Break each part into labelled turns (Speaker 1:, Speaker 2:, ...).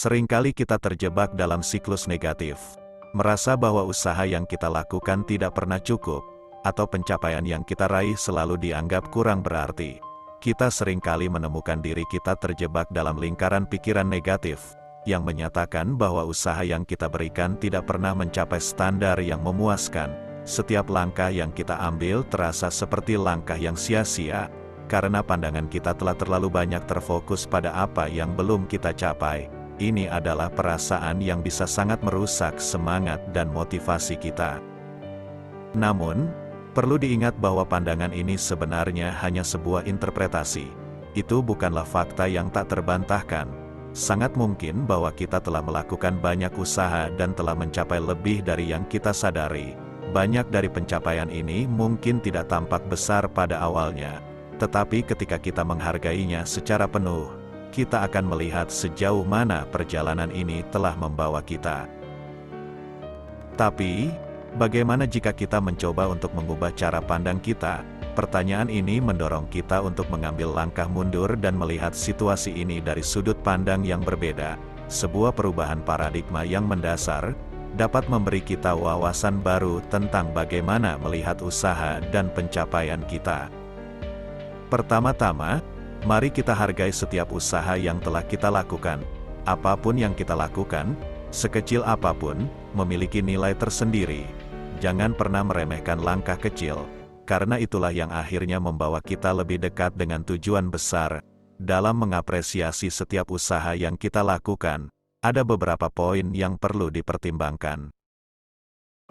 Speaker 1: Seringkali kita terjebak dalam siklus negatif. Merasa bahwa usaha yang kita lakukan tidak pernah cukup, atau pencapaian yang kita raih selalu dianggap kurang berarti. Kita seringkali menemukan diri kita terjebak dalam lingkaran pikiran negatif, yang menyatakan bahwa usaha yang kita berikan tidak pernah mencapai standar yang memuaskan. Setiap langkah yang kita ambil terasa seperti langkah yang sia-sia, karena pandangan kita telah terlalu banyak terfokus pada apa yang belum kita capai. Ini adalah perasaan yang bisa sangat merusak semangat dan motivasi kita. Namun, perlu diingat bahwa pandangan ini sebenarnya hanya sebuah interpretasi. Itu bukanlah fakta yang tak terbantahkan. Sangat mungkin bahwa kita telah melakukan banyak usaha dan telah mencapai lebih dari yang kita sadari. Banyak dari pencapaian ini mungkin tidak tampak besar pada awalnya, tetapi ketika kita menghargainya secara penuh, kita akan melihat sejauh mana perjalanan ini telah membawa kita. Tapi, bagaimana jika kita mencoba untuk mengubah cara pandang kita? Pertanyaan ini mendorong kita untuk mengambil langkah mundur dan melihat situasi ini dari sudut pandang yang berbeda. Sebuah perubahan paradigma yang mendasar dapat memberi kita wawasan baru tentang bagaimana melihat usaha dan pencapaian kita. Pertama-tama, mari kita hargai setiap usaha yang telah kita lakukan. Apapun yang kita lakukan, sekecil apapun, memiliki nilai tersendiri. Jangan pernah meremehkan langkah kecil, karena itulah yang akhirnya membawa kita lebih dekat dengan tujuan besar. Dalam mengapresiasi setiap usaha yang kita lakukan, ada beberapa poin yang perlu dipertimbangkan.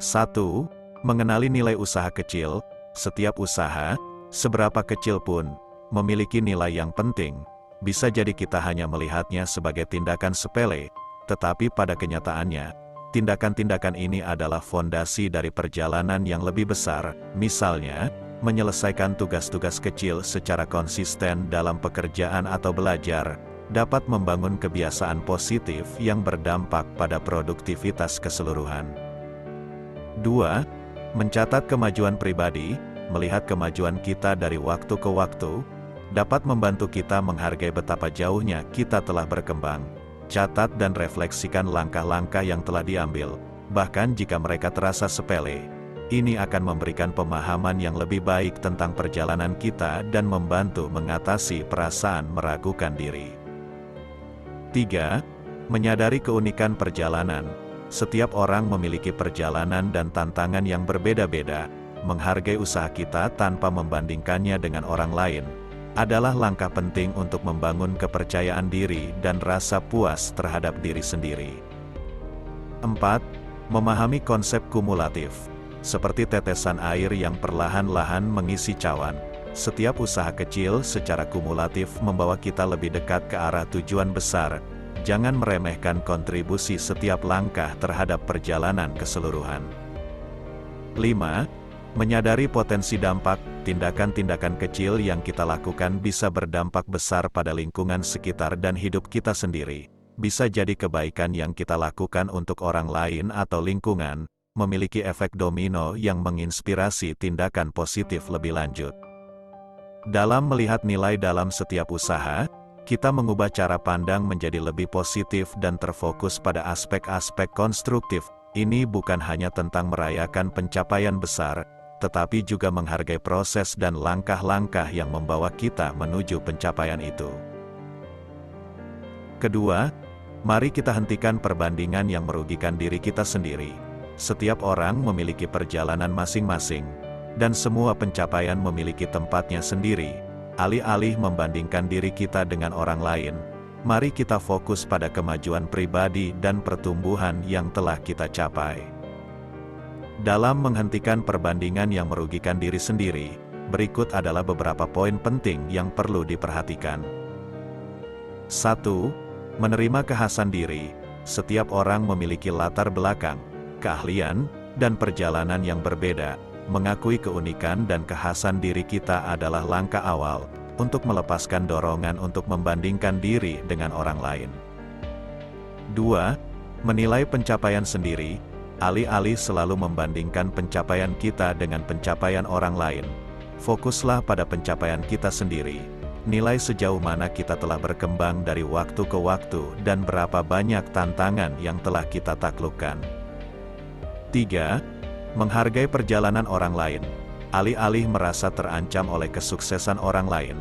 Speaker 1: 1. Mengenali nilai usaha kecil. Setiap usaha, seberapa kecil pun, memiliki nilai yang penting. Bisa jadi kita hanya melihatnya sebagai tindakan sepele, tetapi pada kenyataannya, tindakan-tindakan ini adalah fondasi dari perjalanan yang lebih besar. Misalnya, menyelesaikan tugas-tugas kecil secara konsisten dalam pekerjaan atau belajar, dapat membangun kebiasaan positif yang berdampak pada produktivitas keseluruhan. 2. Mencatat kemajuan pribadi. Melihat kemajuan kita dari waktu ke waktu, dapat membantu kita menghargai betapa jauhnya kita telah berkembang. Catat dan refleksikan langkah-langkah yang telah diambil, bahkan jika mereka terasa sepele. Ini akan memberikan pemahaman yang lebih baik tentang perjalanan kita dan membantu mengatasi perasaan meragukan diri. 3. Menyadari keunikan perjalanan. Setiap orang memiliki perjalanan dan tantangan yang berbeda-beda. Menghargai usaha kita tanpa membandingkannya dengan orang lain adalah langkah penting untuk membangun kepercayaan diri dan rasa puas terhadap diri sendiri. 4. Memahami konsep kumulatif. Seperti tetesan air yang perlahan-lahan mengisi cawan, setiap usaha kecil secara kumulatif membawa kita lebih dekat ke arah tujuan besar. Jangan meremehkan kontribusi setiap langkah terhadap perjalanan keseluruhan. 5. Menyadari potensi dampak. Tindakan-tindakan kecil yang kita lakukan bisa berdampak besar pada lingkungan sekitar dan hidup kita sendiri. Bisa jadi kebaikan yang kita lakukan untuk orang lain atau lingkungan, memiliki efek domino yang menginspirasi tindakan positif lebih lanjut. Dalam melihat nilai dalam setiap usaha, kita mengubah cara pandang menjadi lebih positif dan terfokus pada aspek-aspek konstruktif. Ini bukan hanya tentang merayakan pencapaian besar, tetapi juga menghargai proses dan langkah-langkah yang membawa kita menuju pencapaian itu. Kedua, mari kita hentikan perbandingan yang merugikan diri kita sendiri. Setiap orang memiliki perjalanan masing-masing, dan semua pencapaian memiliki tempatnya sendiri. Alih-alih membandingkan diri kita dengan orang lain, mari kita fokus pada kemajuan pribadi dan pertumbuhan yang telah kita capai. Dalam menghentikan perbandingan yang merugikan diri sendiri, berikut adalah beberapa poin penting yang perlu diperhatikan. 1. Menerima kekhasan diri. Setiap orang memiliki latar belakang, keahlian, dan perjalanan yang berbeda. Mengakui keunikan dan kekhasan diri kita adalah langkah awal untuk melepaskan dorongan untuk membandingkan diri dengan orang lain. 2. Menilai pencapaian sendiri. Alih-alih selalu membandingkan pencapaian kita dengan pencapaian orang lain, fokuslah pada pencapaian kita sendiri. nilai sejauh mana kita telah berkembang dari waktu ke waktu dan berapa banyak tantangan yang telah kita taklukkan. 3. Menghargai perjalanan orang lain. Alih-alih merasa terancam oleh kesuksesan orang lain,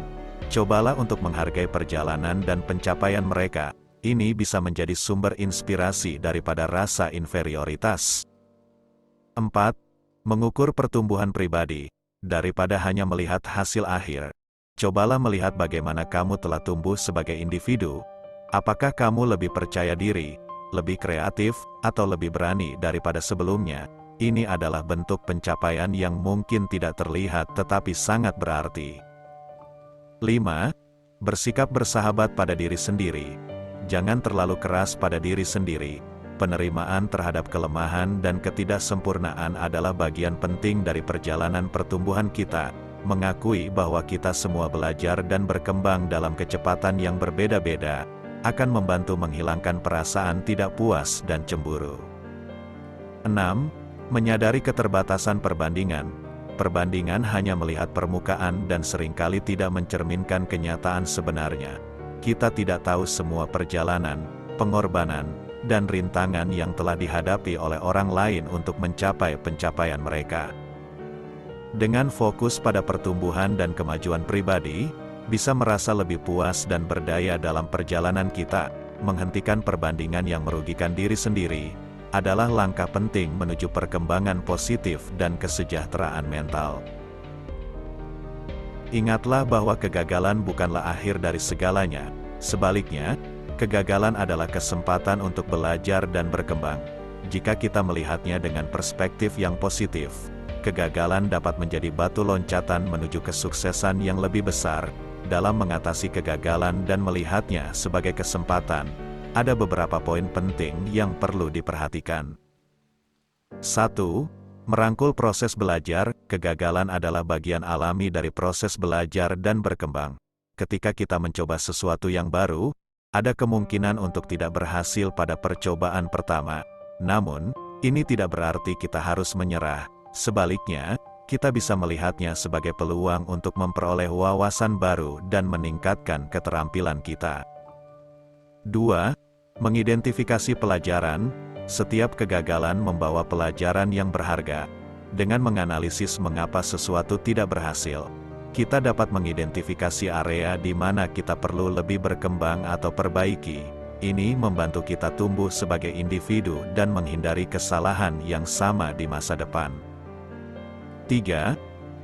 Speaker 1: cobalah untuk menghargai perjalanan dan pencapaian mereka. Ini bisa menjadi sumber inspirasi daripada rasa inferioritas. 4. Mengukur pertumbuhan pribadi. Daripada hanya melihat hasil akhir, cobalah melihat bagaimana kamu telah tumbuh sebagai individu. Apakah kamu lebih percaya diri, lebih kreatif, atau lebih berani daripada sebelumnya? Ini adalah bentuk pencapaian yang mungkin tidak terlihat tetapi sangat berarti. 5. Bersikap bersahabat pada diri sendiri. Jangan terlalu keras pada diri sendiri. Penerimaan terhadap kelemahan dan ketidaksempurnaan adalah bagian penting dari perjalanan pertumbuhan kita. Mengakui bahwa kita semua belajar dan berkembang dalam kecepatan yang berbeda-beda, akan membantu menghilangkan perasaan tidak puas dan cemburu. 6. Menyadari keterbatasan perbandingan. Perbandingan hanya melihat permukaan dan seringkali tidak mencerminkan kenyataan sebenarnya. Kita tidak tahu semua perjalanan, pengorbanan, dan rintangan yang telah dihadapi oleh orang lain untuk mencapai pencapaian mereka. Dengan fokus pada pertumbuhan dan kemajuan pribadi, bisa merasa lebih puas dan berdaya dalam perjalanan kita. Menghentikan perbandingan yang merugikan diri sendiri adalah langkah penting menuju perkembangan positif dan kesejahteraan mental. Ingatlah bahwa kegagalan bukanlah akhir dari segalanya. Sebaliknya, kegagalan adalah kesempatan untuk belajar dan berkembang. Jika kita melihatnya dengan perspektif yang positif, kegagalan dapat menjadi batu loncatan menuju kesuksesan yang lebih besar. Dalam mengatasi kegagalan dan melihatnya sebagai kesempatan, ada beberapa poin penting yang perlu diperhatikan. 1. Merangkul proses belajar. Kegagalan adalah bagian alami dari proses belajar dan berkembang. Ketika kita mencoba sesuatu yang baru, ada kemungkinan untuk tidak berhasil pada percobaan pertama. Namun, ini tidak berarti kita harus menyerah. Sebaliknya, kita bisa melihatnya sebagai peluang untuk memperoleh wawasan baru dan meningkatkan keterampilan kita. 2. Mengidentifikasi pelajaran. Setiap kegagalan membawa pelajaran yang berharga. Dengan menganalisis mengapa sesuatu tidak berhasil, kita dapat mengidentifikasi area di mana kita perlu lebih berkembang atau perbaiki. Ini membantu kita tumbuh sebagai individu dan menghindari kesalahan yang sama di masa depan. 3.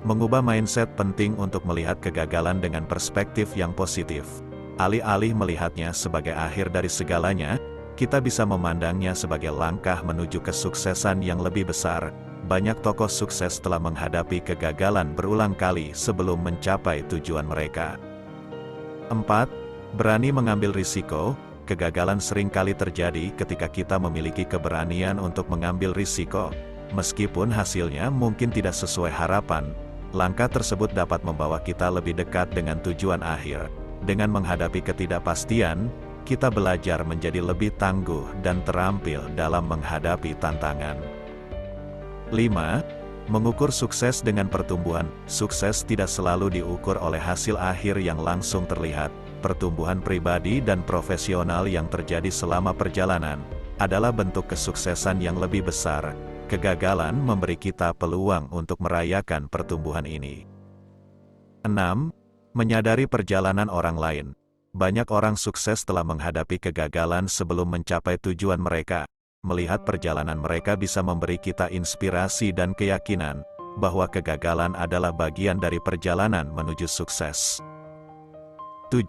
Speaker 1: Mengubah mindset. Penting untuk melihat kegagalan dengan perspektif yang positif. Alih-alih melihatnya sebagai akhir dari segalanya, kita bisa memandangnya sebagai langkah menuju kesuksesan yang lebih besar. Banyak tokoh sukses telah menghadapi kegagalan berulang kali sebelum mencapai tujuan mereka. 4. Berani mengambil risiko. Kegagalan seringkali terjadi ketika kita memiliki keberanian untuk mengambil risiko. Meskipun hasilnya mungkin tidak sesuai harapan, langkah tersebut dapat membawa kita lebih dekat dengan tujuan akhir. Dengan menghadapi ketidakpastian, kita belajar menjadi lebih tangguh dan terampil dalam menghadapi tantangan. 5. Mengukur sukses dengan pertumbuhan. Sukses tidak selalu diukur oleh hasil akhir yang langsung terlihat. Pertumbuhan pribadi dan profesional yang terjadi selama perjalanan adalah bentuk kesuksesan yang lebih besar. Kegagalan memberi kita peluang untuk merayakan pertumbuhan ini. 6. Menyadari perjalanan orang lain. Banyak orang sukses telah menghadapi kegagalan sebelum mencapai tujuan mereka. Melihat perjalanan mereka bisa memberi kita inspirasi dan keyakinan bahwa kegagalan adalah bagian dari perjalanan menuju sukses. 7.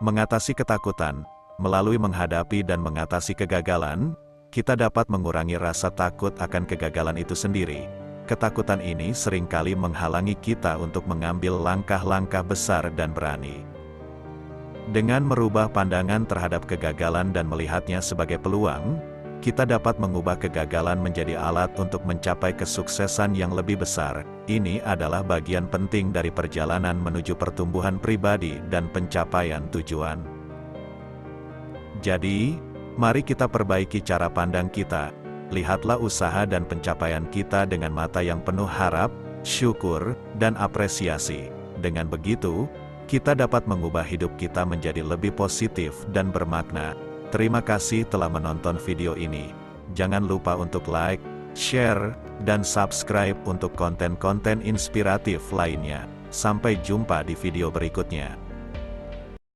Speaker 1: Mengatasi ketakutan. Melalui menghadapi dan mengatasi kegagalan, kita dapat mengurangi rasa takut akan kegagalan itu sendiri. Ketakutan ini seringkali menghalangi kita untuk mengambil langkah-langkah besar dan berani. Dengan merubah pandangan terhadap kegagalan dan melihatnya sebagai peluang, kita dapat mengubah kegagalan menjadi alat untuk mencapai kesuksesan yang lebih besar. Ini adalah bagian penting dari perjalanan menuju pertumbuhan pribadi dan pencapaian tujuan. Jadi, mari kita perbaiki cara pandang kita. Lihatlah usaha dan pencapaian kita dengan mata yang penuh harap, syukur, dan apresiasi. Dengan begitu, kita dapat mengubah hidup kita menjadi lebih positif dan bermakna. Terima kasih telah menonton video ini. Jangan lupa untuk like, share, dan subscribe untuk konten-konten inspiratif lainnya. Sampai jumpa di video berikutnya.